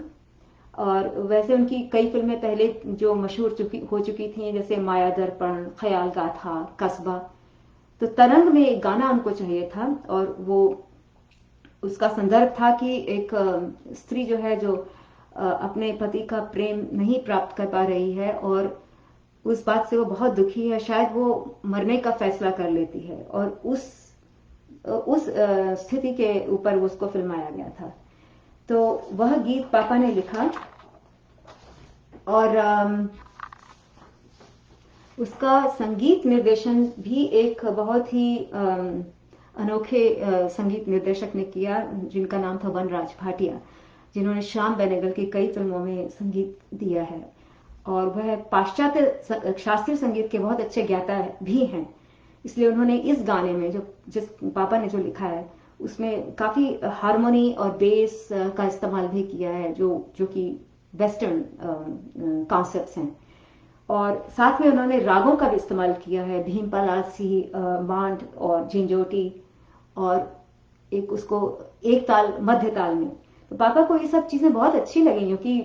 और वैसे उनकी कई फिल्में पहले जो मशहूर हो चुकी थी, जैसे माया दर्पण, ख्याल गाथा, कस्बा। तो तरंग में एक गाना उनको चाहिए था, और वो उसका संदर्भ था कि एक स्त्री जो है, जो अपने पति का प्रेम नहीं प्राप्त कर पा रही है, और उस बात से वो बहुत दुखी है, शायद वो मरने का फैसला कर लेती है, और उस स्थिति के ऊपर उसको फिल्माया गया था। तो वह गीत पापा ने लिखा, और उसका संगीत निर्देशन भी एक बहुत ही अनोखे संगीत निर्देशक ने किया, जिनका नाम था वनराज भाटिया, जिन्होंने श्याम बेनेगल की कई फिल्मों में संगीत दिया है, और वह पाश्चात्य शास्त्रीय संगीत के बहुत अच्छे ज्ञाता भी हैं। इसलिए उन्होंने इस गाने में जिस पापा ने जो लिखा है, उसमें काफी हारमोनी और बेस का इस्तेमाल भी किया है, जो कि वेस्टर्न कॉन्सेप्ट्स हैं, और साथ में उन्होंने रागों का भी इस्तेमाल किया है, भीम पलासी, मांड और झिंझोटी, और एक उसको एक ताल मध्य ताल में। तो पापा को ये सब चीजें बहुत अच्छी लगी, क्योंकि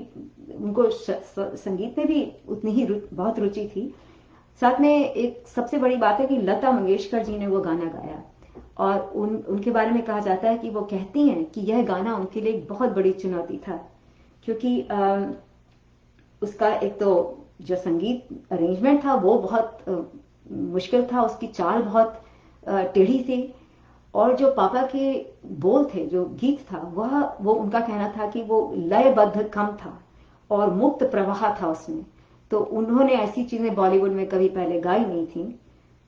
उनको संगीत में भी उतनी ही बहुत रुचि थी। साथ में एक सबसे बड़ी बात है कि लता मंगेशकर जी ने वो गाना गाया, और उनके बारे में कहा जाता है कि वो कहती हैं कि यह गाना उनके लिए एक बहुत बड़ी चुनौती था, क्योंकि उसका एक तो जो संगीत अरेंजमेंट था वो बहुत मुश्किल था, उसकी चाल बहुत टेढ़ी थी, और जो पापा के बोल थे, जो गीत था, वो उनका कहना था कि वो लयबद्ध कम था और मुक्त प्रवाह था उसमें। तो उन्होंने ऐसी चीजें बॉलीवुड में कभी पहले गाई नहीं थी,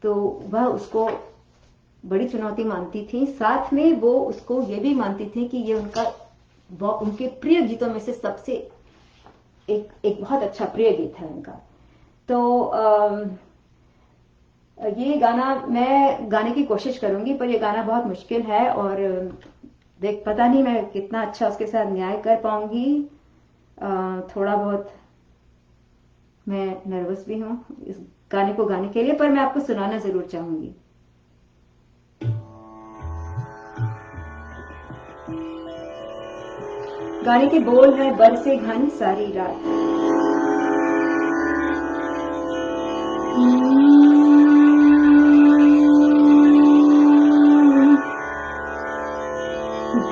तो वह उसको बड़ी चुनौती मानती थी। साथ में वो उसको ये भी मानती थी कि ये उनके प्रिय गीतों में से सबसे एक बहुत अच्छा प्रिय गीत है उनका। तो ये गाना मैं गाने की कोशिश करूंगी, पर ये गाना बहुत मुश्किल है और पता नहीं मैं कितना अच्छा उसके साथ न्याय कर पाऊंगी। थोड़ा बहुत मैं नर्वस भी हूं इस गाने को गाने के लिए, पर मैं आपको सुनाना जरूर चाहूंगी। गाने के बोल है, बरसे घन सारी रात।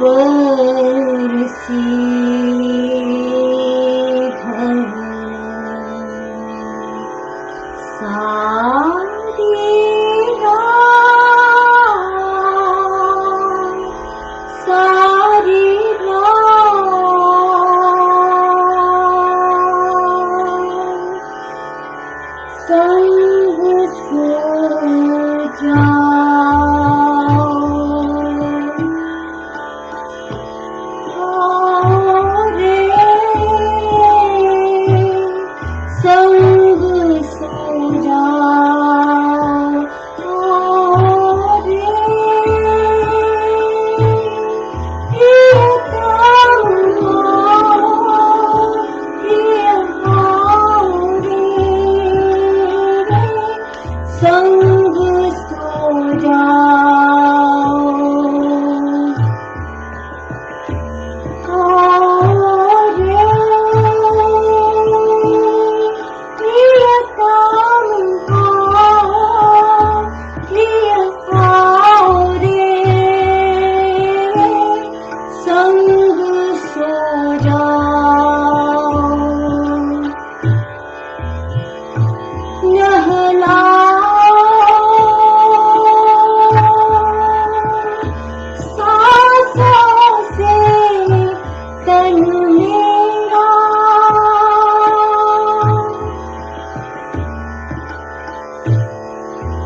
बरसी घन सारी रात, सारी रात संग सो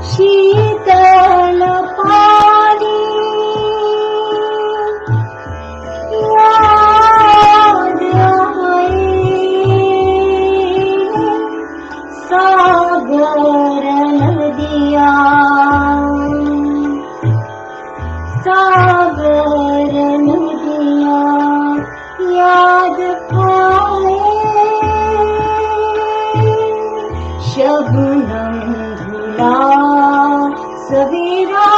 शीतल पानी याद आए, सागर नदिया, सागर नदिया याद आए, शबनम धुला सवेरा,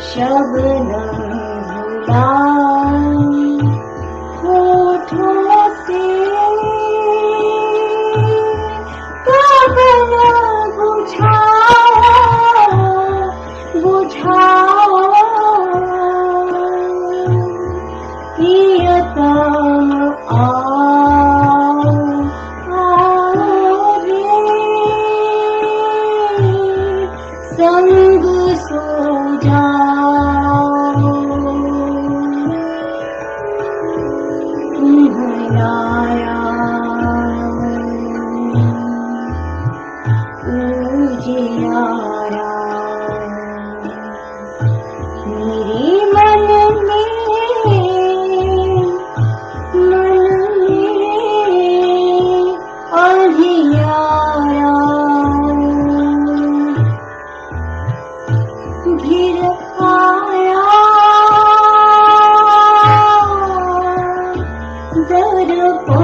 शबनम धुला होठों से, पवन बुझाओ बुझाओ प्रियतम आओ आओ रे, संग सो जाओ। तुम्हें आया उजियारा मेरे मन में अंधियारा, घिर आया दर्पण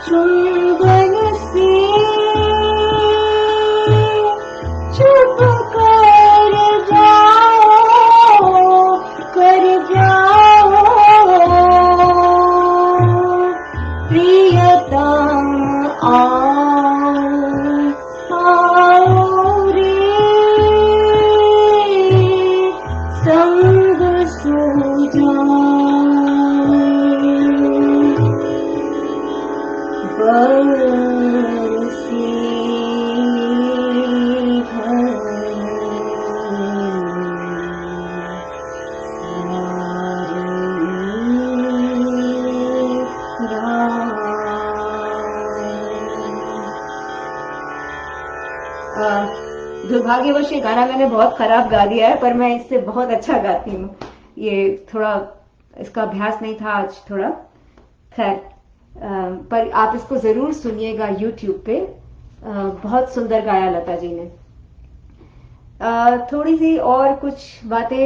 चुंबन से चुप कर जाओ प्रियतम आओ रे संग सो जाओ बरसे दुर्भाग्यवश ये गाना मैंने बहुत खराब गा दिया है, पर मैं इससे बहुत अच्छा गाती हूँ। ये थोड़ा इसका अभ्यास नहीं था आज थोड़ा, खैर पर आप इसको जरूर सुनिएगा YouTube पे। बहुत सुंदर गाया लता जी ने। थोड़ी सी और कुछ बातें,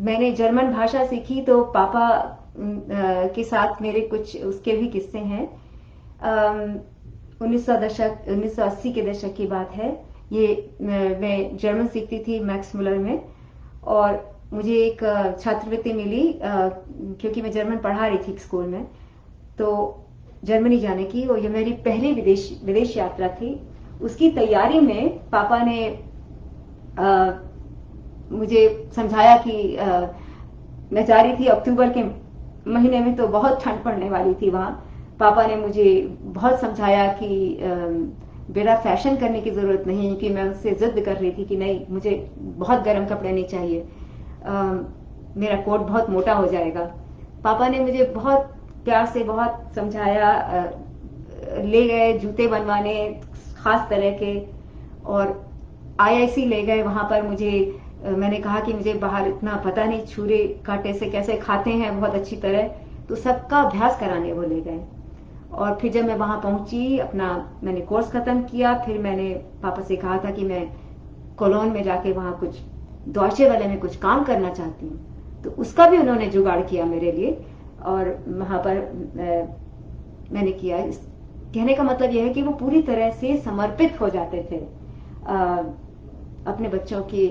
मैंने जर्मन भाषा सीखी तो पापा के साथ मेरे कुछ उसके भी किस्से हैं। 1980 के दशक की बात है ये। मैं जर्मन सीखती थी मैक्स मुलर में, और मुझे एक छात्रवृत्ति मिली क्योंकि मैं जर्मन पढ़ा रही थी स्कूल में, तो जर्मनी जाने की, और ये मेरी पहली विदेश यात्रा थी। उसकी तैयारी में पापा ने मुझे समझाया कि मैं जा रही थी अक्टूबर के महीने में, तो बहुत ठंड पड़ने वाली थी वहां। पापा ने मुझे बहुत समझाया कि बेटा फैशन करने की जरूरत नहीं, क्योंकि मैं उससे जिद कर रही थी कि नहीं, मुझे बहुत गर्म कपड़े नहीं चाहिए, मेरा कोट बहुत मोटा हो जाएगा। पापा ने मुझे बहुत प्यार से बहुत समझाया, ले गए जूते बनवाने खास तरह के, और IIC ले गए। वहां पर मैंने कहा कि मुझे बाहर इतना पता नहीं छुरे कांटे से कैसे खाते हैं बहुत अच्छी तरह, तो सबका अभ्यास कराने वो ले गए। और फिर जब मैं वहां पहुंची, मैंने कोर्स खत्म किया, फिर मैंने पापा से कहा था कि मैं कोलोन में जाके वहां कुछ डॉइचे वेले में कुछ काम करना चाहती हूँ, तो उसका भी उन्होंने जुगाड़ किया मेरे लिए, और वहां पर मैंने किया। कहने का मतलब यह है कि वो पूरी तरह से समर्पित हो जाते थे अपने बच्चों के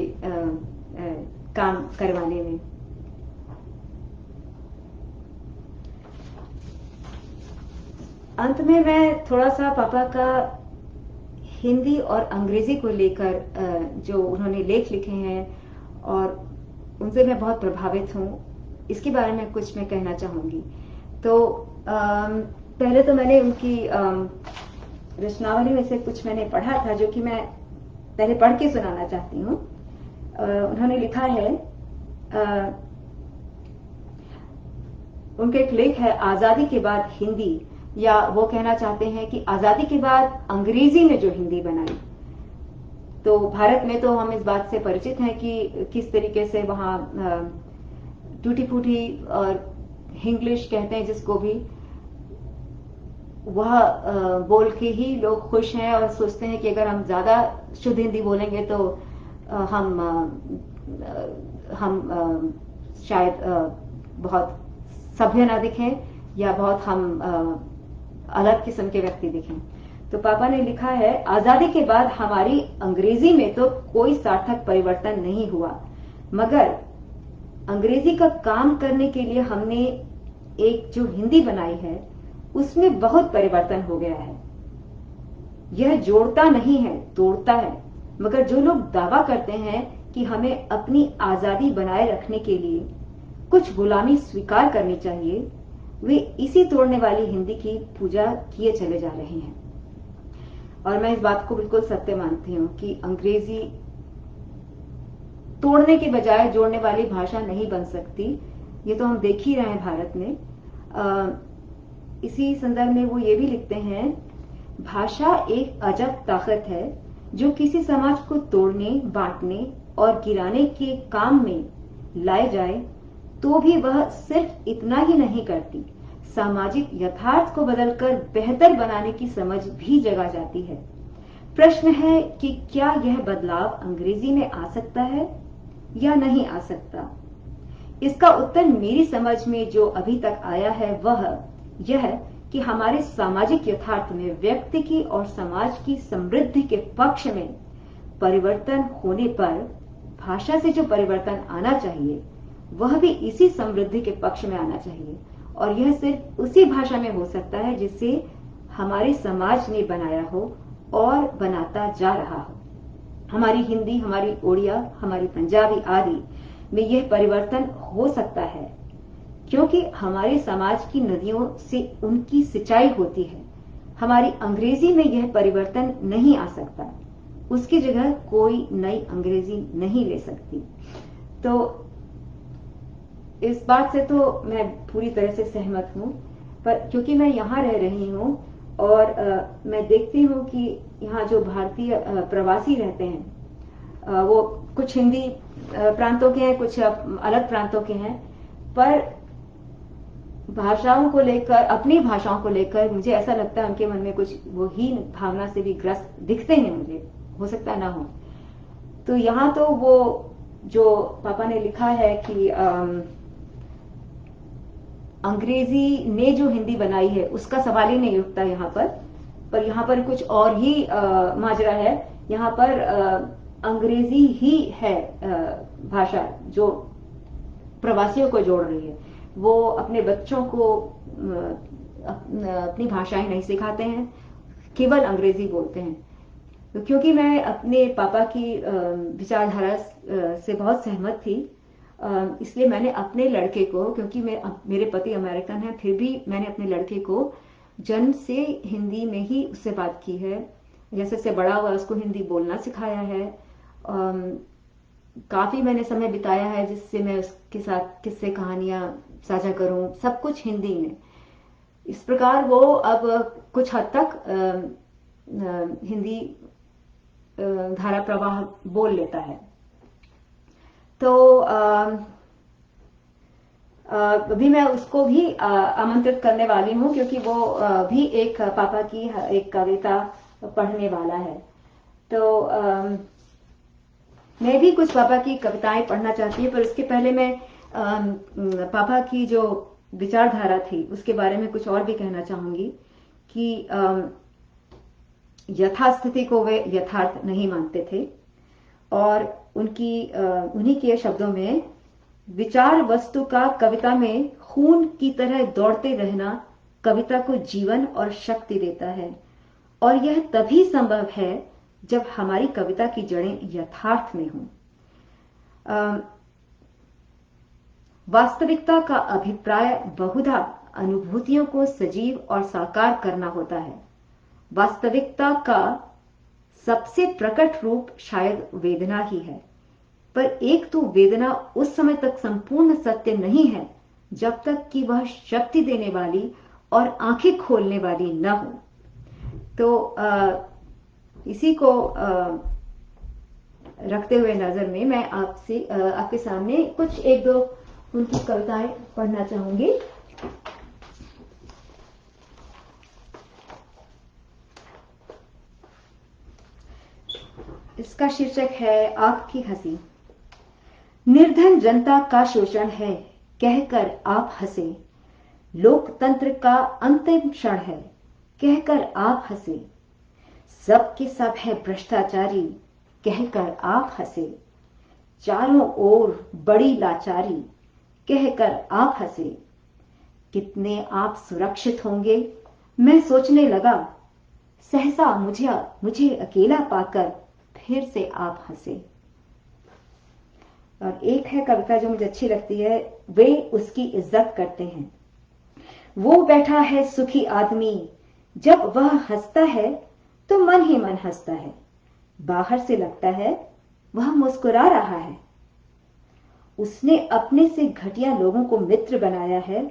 काम करवाने में। अंत में मैं थोड़ा सा पापा का हिंदी और अंग्रेजी को लेकर जो उन्होंने लेख लिखे हैं, और उनसे मैं बहुत प्रभावित हूँ, इसके बारे में कुछ मैं कहना चाहूंगी। तो पहले तो मैंने उनकी रचनावली में से कुछ मैंने पढ़ा था, जो कि मैं पहले पढ़ के सुनाना चाहती हूँ। उन्होंने लिखा है, उनका एक लेख है, आजादी के बाद हिंदी, या वो कहना चाहते हैं कि आजादी के बाद अंग्रेजी ने जो हिंदी बनाई। तो भारत में तो हम इस बात से परिचित हैं कि किस तरीके से वहां टूटी फूटी और इंग्लिश कहते हैं जिसको भी, वह बोल के ही लोग खुश हैं और सोचते हैं कि अगर हम ज्यादा शुद्ध हिंदी बोलेंगे तो हम शायद बहुत सभ्य ना दिखें, या बहुत हम अलग किस्म के व्यक्ति दिखें। तो पापा ने लिखा है, आजादी के बाद हमारी अंग्रेजी में तो कोई सार्थक परिवर्तन नहीं हुआ, मगर अंग्रेजी का काम करने के लिए हमने एक जो हिंदी बनाई है उसमें बहुत परिवर्तन हो गया है। यह जोड़ता नहीं है, तोड़ता है। मगर जो लोग दावा करते हैं कि हमें अपनी आजादी बनाए रखने के लिए कुछ गुलामी स्वीकार करनी चाहिए, वे इसी तोड़ने वाली हिंदी की पूजा किए चले जा रहे हैं। और मैं इस बात को बिल्कुल सत्य मानती हूं कि अंग्रेजी तोड़ने के बजाय जोड़ने वाली भाषा नहीं बन सकती। ये तो हम देख ही रहे हैं भारत में। इसी संदर्भ में वो ये भी लिखते हैं, भाषा एक अजब ताकत है जो किसी समाज को तोड़ने, बांटने और गिराने के काम में लाए जाए तो भी वह सिर्फ इतना ही नहीं करती, सामाजिक यथार्थ को बदलकर बेहतर बनाने की समझ भी जगा जाती है। प्रश्न है कि क्या यह बदलाव अंग्रेजी में आ सकता है या नहीं आ सकता। इसका उत्तर मेरी समझ में जो अभी तक आया है वह यह कि हमारे सामाजिक यथार्थ में व्यक्ति की और समाज की समृद्धि के पक्ष में परिवर्तन होने पर भाषा से जो परिवर्तन आना चाहिए वह भी इसी समृद्धि के पक्ष में आना चाहिए, और यह सिर्फ उसी भाषा में हो सकता है जिसे हमारे समाज ने बनाया हो और बनाता जा रहा हो। हमारी हिंदी, हमारी ओडिया, हमारी पंजाबी आदि में यह परिवर्तन हो सकता है क्योंकि हमारे समाज की नदियों से उनकी सिंचाई होती है। हमारी अंग्रेजी में यह परिवर्तन नहीं आ सकता, उसकी जगह कोई नई अंग्रेजी नहीं ले सकती। तो इस बात से तो मैं पूरी तरह से सहमत हूं, पर क्योंकि मैं यहाँ रह रही हूं और मैं देखती हूँ कि यहाँ जो भारतीय प्रवासी रहते हैं वो कुछ हिंदी प्रांतों के हैं, कुछ अलग प्रांतों के हैं, पर भाषाओं को लेकर, अपनी भाषाओं को लेकर मुझे ऐसा लगता है उनके मन में कुछ वो हीन भावना से भी ग्रस्त दिखते हैं मुझे, हो सकता ना हो। तो यहाँ तो वो जो पापा ने लिखा है कि अंग्रेजी ने जो हिंदी बनाई है उसका सवाल ही नहीं उठता यहाँ पर यहाँ पर कुछ और ही माजरा है। यहाँ पर अंग्रेजी ही है भाषा जो प्रवासियों को जोड़ रही है। वो अपने बच्चों को अपनी भाषाएं नहीं सिखाते हैं, केवल अंग्रेजी बोलते हैं। तो क्योंकि मैं अपने पापा की विचारधारा से बहुत सहमत थी, इसलिए मैंने अपने लड़के को, क्योंकि मेरे पति अमेरिकन हैं, फिर भी मैंने अपने लड़के को जन्म से हिंदी में ही उससे बात की है। जैसे से बड़ा हुआ उसको हिंदी बोलना सिखाया है। काफी मैंने समय बिताया है जिससे मैं उसके साथ किस्से कहानियां साझा करूं, सब कुछ हिंदी में। इस प्रकार वो अब कुछ हद तक हिंदी धारा प्रवाह बोल लेता है। तो अभी मैं उसको भी आमंत्रित करने वाली हूँ क्योंकि वो भी एक पापा की एक कविता पढ़ने वाला है। तो मैं भी कुछ पापा की कविताएं पढ़ना चाहती हूँ, पर उसके पहले मैं पापा की जो विचारधारा थी उसके बारे में कुछ और भी कहना चाहूंगी कि यथास्थिति को वे यथार्थ नहीं मानते थे और उन्हीं के शब्दों में विचार वस्तु का कविता में खून की तरह दौड़ते रहना कविता को जीवन और शक्ति देता है, और यह तभी संभव है जब हमारी कविता की जड़ें यथार्थ में हों। वास्तविकता का अभिप्राय बहुधा अनुभूतियों को सजीव और साकार करना होता है। वास्तविकता का सबसे प्रकट रूप शायद वेदना ही है, पर एक तो वेदना उस समय तक संपूर्ण सत्य नहीं है जब तक कि वह शक्ति देने वाली और आंखें खोलने वाली न हो। तो इसी को रखते हुए नजर में मैं आपके सामने कुछ एक दो उनकी कविताएं पढ़ना चाहूंगी। इसका शीर्षक है आपकी हंसी। निर्धन जनता का शोषण है कहकर आप हंसे, लोकतंत्र का अंतिम क्षण है कहकर आप हंसे, सबके सब है भ्रष्टाचारी कहकर आप हंसे, चारों ओर बड़ी लाचारी कहकर आप हंसे, कितने आप सुरक्षित होंगे मैं सोचने लगा, सहसा मुझे अकेला पाकर फिर से आप हंसे। और एक है कविता जो मुझे अच्छी लगती है, वे उसकी इज्जत करते हैं। वो बैठा है सुखी आदमी, जब वह हंसता है तो मन ही मन हंसता है, बाहर से लगता है वह मुस्कुरा रहा है। उसने अपने से घटिया लोगों को मित्र बनाया है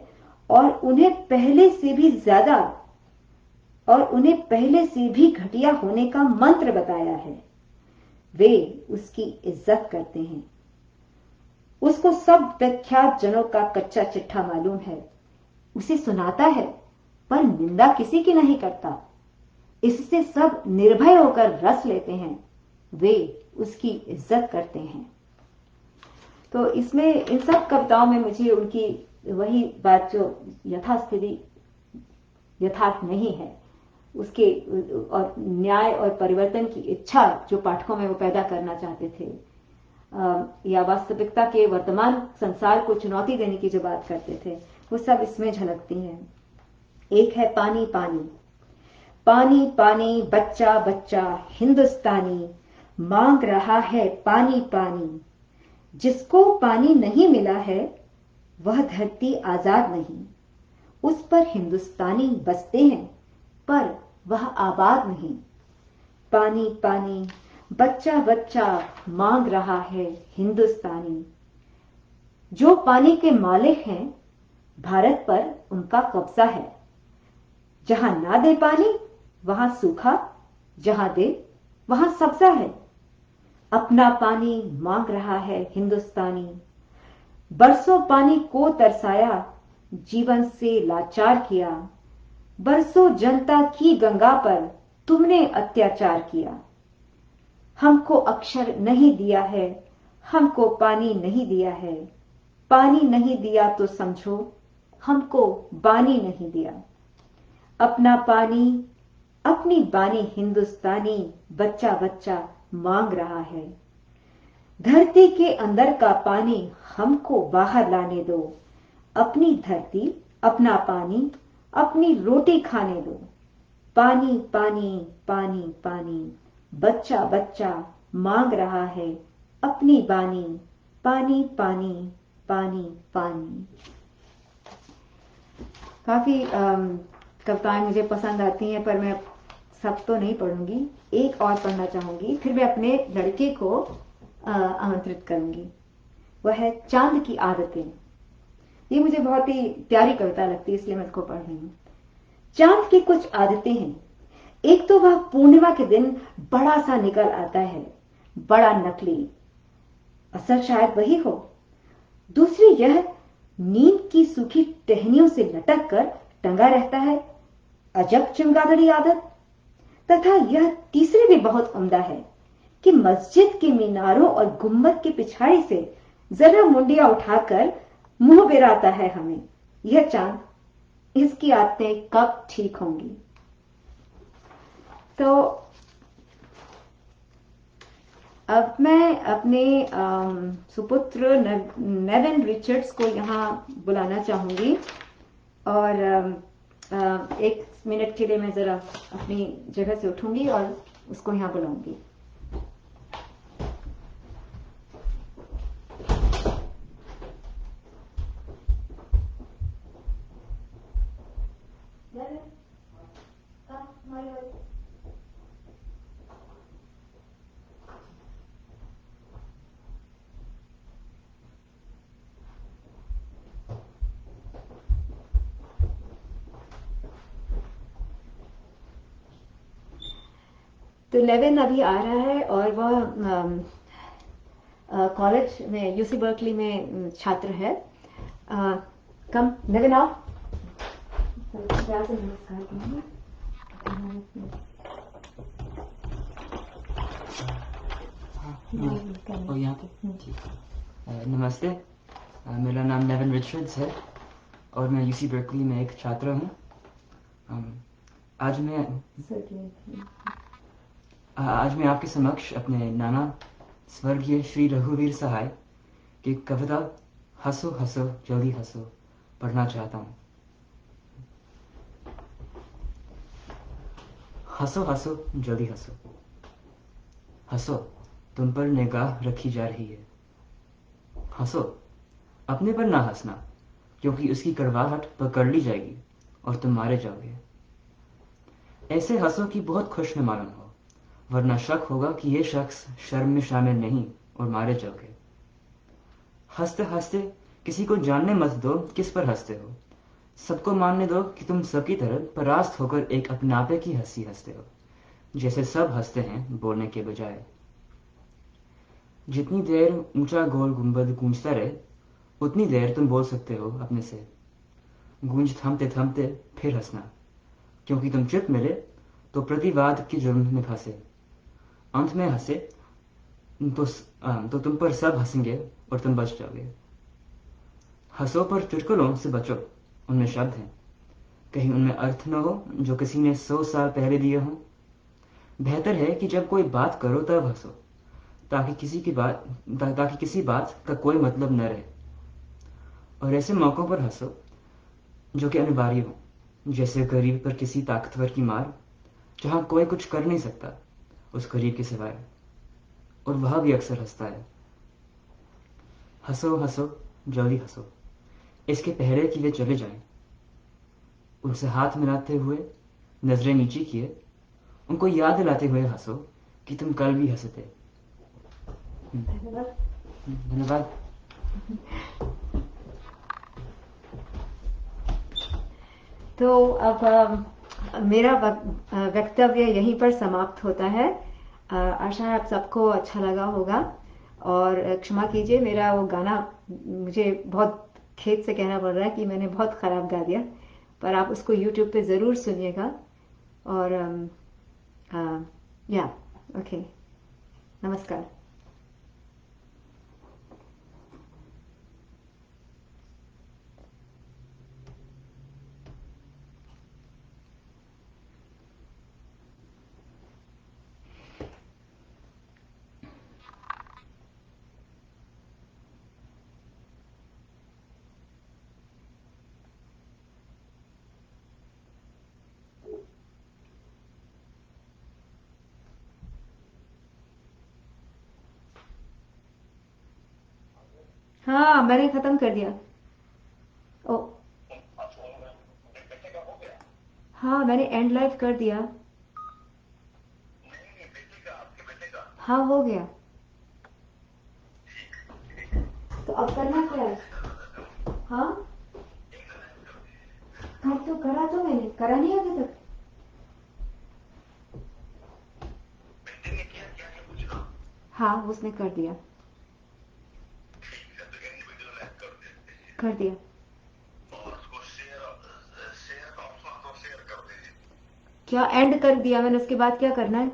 और उन्हें पहले से भी घटिया होने का मंत्र बताया है। वे उसकी इज्जत करते हैं। उसको सब विख्यात जनों का कच्चा चिट्ठा मालूम है, उसे सुनाता है पर निंदा किसी की नहीं करता। इससे सब निर्भय होकर रस लेते हैं, वे उसकी इज्जत करते हैं। तो इसमें इन सब कविताओं में मुझे उनकी वही बात जो यथास्थिति यथार्थ नहीं है, उसके और न्याय और परिवर्तन की इच्छा जो पाठकों में वो पैदा करना चाहते थे, या वास्तविकता के वर्तमान संसार को चुनौती देने की जो बात करते थे, वो सब इसमें झलकती हैं। एक है पानी पानी, पानी पानी बच्चा बच्चा हिंदुस्तानी मांग रहा है पानी पानी, जिसको पानी नहीं मिला है वह धरती आजाद नहीं, उस पर हिंदुस्तानी बसते हैं पर वह आबाद नहीं। पानी पानी बच्चा बच्चा मांग रहा है हिंदुस्तानी, जो पानी के मालिक हैं भारत पर उनका कब्जा है, जहां ना दे पानी वहां सूखा, जहां दे वहां सब्जा है। अपना पानी मांग रहा है हिंदुस्तानी, बरसों पानी को तरसाया, जीवन से लाचार किया, बरसों जनता की गंगा पर तुमने अत्याचार किया। हमको अक्षर नहीं दिया है, हमको पानी नहीं दिया है, पानी नहीं दिया तो समझो हमको बानी नहीं दिया। अपना पानी अपनी बानी हिंदुस्तानी बच्चा बच्चा मांग रहा है, धरती के अंदर का पानी हमको बाहर लाने दो, अपनी धरती अपना पानी अपनी रोटी खाने दो। पानी पानी पानी पानी बच्चा बच्चा मांग रहा है अपनी बानी, पानी पानी पानी पानी। काफी कविताएं मुझे पसंद आती हैं, पर मैं सब तो नहीं पढ़ूंगी, एक और पढ़ना चाहूंगी, फिर मैं अपने लड़के को आमंत्रित करूंगी। वह है चांद की आदतें। ये मुझे बहुत ही प्यारी कविता लगती है, इसलिए मैं इसको पढ़ रही हूँ। चांद की कुछ आदतें हैं। एक तो वह पूर्णिमा के दिन बड़ा सा निकल आता है, बड़ा नकली, असर शायद वही हो। दूसरी यह नींद की सूखी टहनियों से लटक कर टंगा रहता है, अजब चमगादड़ी आदत। तथा यह तीसरी भी बहुत उम्दा है कि मस्जिद के मीनारों और गुम्बद की पिछाड़ी से जरा मुंडिया उठाकर मुंह बिराता है हमें। यह चांद, इसकी आदतें कब ठीक होंगी? तो अब मैं अपने सुपुत्र नेविन रिचर्ड्स को यहाँ बुलाना चाहूंगी, और एक मिनट के लिए मैं जरा अपनी जगह से उठूंगी और उसको यहाँ बुलाऊंगी। तो लेविन अभी आ रहा है और वह कॉलेज में यूसी बर्कली में छात्र है। कम लेविन आओ। यहाँ पे नमस्ते, मेरा नाम नेविन रिचर्ड्स है और मैं यूसी बर्कली में एक छात्र हूँ। आज मैं आपके समक्ष अपने नाना स्वर्गीय श्री रघुवीर सहाय की कविता हंसो हंसो जल्दी हंसो पढ़ना चाहता हूँ। हंसो हंसो जल्दी हंसो, हंसो तुम पर निगाह रखी जा रही है। हंसो, अपने पर ना हंसना, क्योंकि उसकी कड़वाहट पकड़ ली जाएगी और तुम मारे जाओगे। ऐसे हंसो कि बहुत खुश में मालूम हो, वरना शक होगा कि ये शख्स शर्म में शामिल नहीं और मारे जाओगे। हंसते हंसते किसी को जानने मत दो किस पर हंसते हो, सबको मानने दो कि तुम सबकी तरह परास्त होकर एक अपनापे की हंसी हंसते हो, जैसे सब हंसते हैं बोलने के बजाय। जितनी देर ऊंचा गोल गुंबद गूंजता रहे उतनी देर तुम बोल सकते हो अपने से। गूंज थमते थमते फिर हंसना, क्योंकि तुम चुप मिले तो प्रतिवाद के जुर्म में फंसे। अंत में हंसे तो तुम पर सब हंसेंगे और तुम बच जाओगे। हंसो पर चुटकुलों से बचो, उनमें शब्द हैं। कहीं उनमें अर्थ न हो जो किसी ने 100 साल पहले दिए हों। बेहतर है कि जब कोई बात करो तब हंसो, ताकि किसी बात का कोई मतलब न रहे। और ऐसे मौकों पर हंसो जो कि अनिवार्य हो, जैसे गरीब पर किसी ताकतवर की मार, जहां कोई कुछ कर नहीं सकता उस गरीब के सिवाय, और वह भी अक्सर हंसता है। हंसो हंसो, जल्दी हंसो, इसके पहले कि वे चले जाएं। उनसे हाथ मिलाते हुए नजरें नीचे किए, उनको याद दिलाते हुए हंसो कि तुम कल भी हंसे थे। धन्यवाद। तो अब मेरा वक्तव्य यहीं पर समाप्त होता है। आशा है आप सबको अच्छा लगा होगा, और क्षमा कीजिए मेरा वो गाना मुझे बहुत खेद से कहना पड़ रहा है कि मैंने बहुत खराब गा दिया, पर आप उसको YouTube पे ज़रूर सुनिएगा। और या ओके, नमस्कार। हाँ, मैंने खत्म कर दिया। ओ हाँ, मैंने एंड लाइव कर दिया। हाँ, हो गया। तो अब करना क्या है? हाँ, तो करा, तो मैंने करा नहीं अभी तक। हाँ, उसने कर दिया। कर दिया। क्या एंड कर दिया मैंने, उसके बाद क्या करना है?